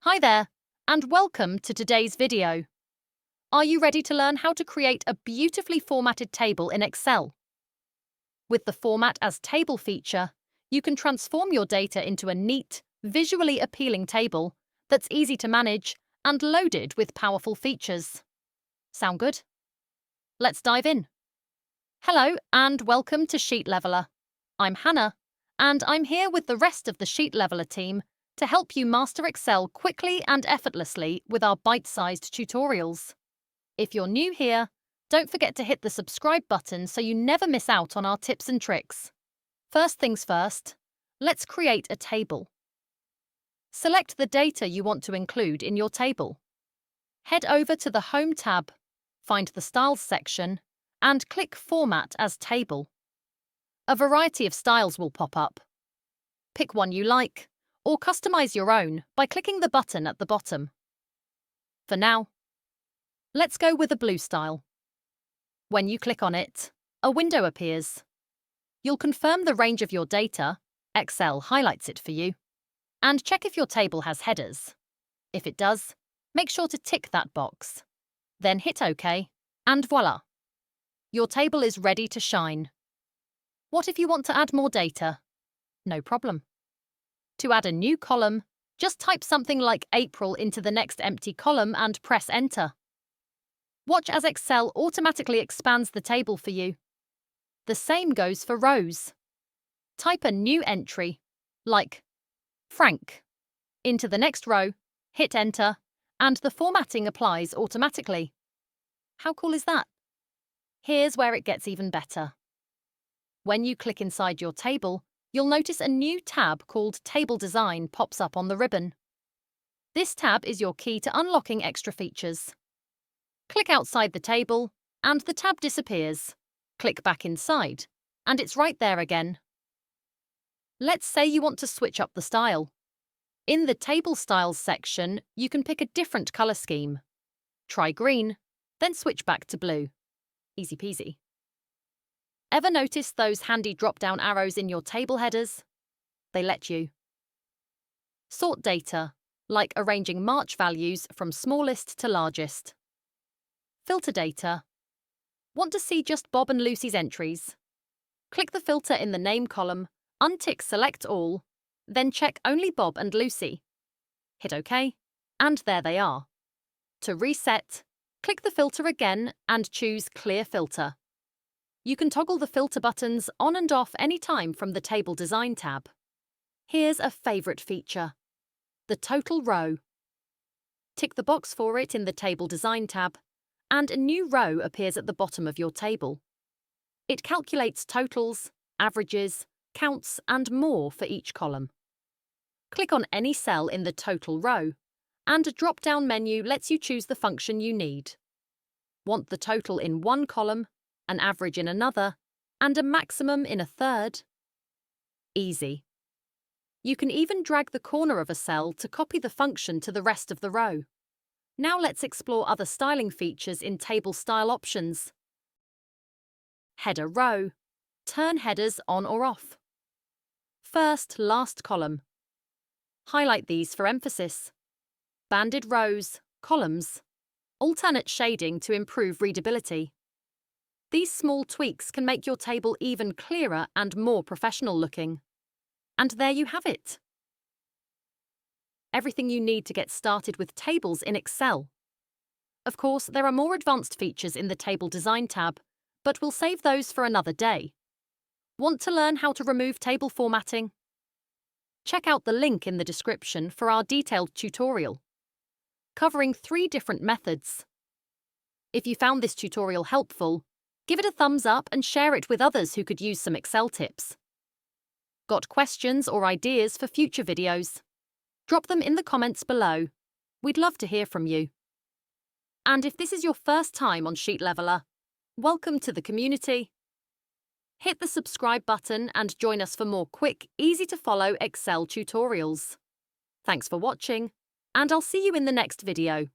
Hi there, and welcome to today's video. Are you ready to learn how to create a beautifully formatted table in Excel? With the Format as Table feature, you can transform your data into a neat, visually appealing table that's easy to manage and loaded with powerful features. Sound good? Let's dive in. Hello, and welcome to Sheet Leveler. I'm Hannah, and I'm here with the rest of the Sheet Leveler team to help you master Excel quickly and effortlessly with our bite-sized tutorials. If you're new here, don't forget to hit the subscribe button so you never miss out on our tips and tricks. First things first, let's create a table. Select the data you want to include in your table. Head over to the Home tab, find the Styles section, and click Format as Table. A variety of styles will pop up. Pick one you like, or customize your own by clicking the button at the bottom. For now, let's go with a blue style. When you click on it, a window appears. You'll confirm the range of your data, Excel highlights it for you, and check if your table has headers. If it does, make sure to tick that box. Then hit OK, and voila! Your table is ready to shine. What if you want to add more data? No problem. To add a new column, just type something like April into the next empty column and press Enter. Watch as Excel automatically expands the table for you. The same goes for rows. Type a new entry, like Frank, into the next row, hit Enter, and the formatting applies automatically. How cool is that? Here's where it gets even better. When you click inside your table, you'll notice a new tab called Table Design pops up on the ribbon. This tab is your key to unlocking extra features. Click outside the table, and the tab disappears. Click back inside, and it's right there again. Let's say you want to switch up the style. In the Table Styles section, you can pick a different color scheme. Try green, then switch back to blue. Easy peasy. Ever notice those handy drop-down arrows in your table headers? They let you sort data, like arranging March values from smallest to largest. Filter data. Want to see just Bob and Lucy's entries? Click the filter in the name column, untick Select All, then check only Bob and Lucy. Hit OK, and there they are. To reset, click the filter again and choose Clear Filter. You can toggle the filter buttons on and off anytime from the Table Design tab. Here's a favourite feature: the total row. Tick the box for it in the Table Design tab, and a new row appears at the bottom of your table. It calculates totals, averages, counts, and more for each column. Click on any cell in the total row, and a drop-down menu lets you choose the function you need. Want the total in one column, an average in another, and a maximum in a third? Easy. You can even drag the corner of a cell to copy the function to the rest of the row. Now let's explore other styling features in Table Style Options. Header row. Turn headers on or off. First, last column. Highlight these for emphasis. Banded rows, columns. Alternate shading to improve readability. These small tweaks can make your table even clearer and more professional looking. And there you have it. Everything you need to get started with tables in Excel. Of course, there are more advanced features in the Table Design tab, but we'll save those for another day. Want to learn how to remove table formatting? Check out the link in the description for our detailed tutorial, covering 3 different methods. If you found this tutorial helpful, give it a thumbs up and share it with others who could use some Excel tips. Got questions or ideas for future videos? Drop them in the comments below. We'd love to hear from you. And if this is your first time on Sheet Leveler, welcome to the community. Hit the subscribe button and join us for more quick, easy-to-follow Excel tutorials. Thanks for watching, and I'll see you in the next video.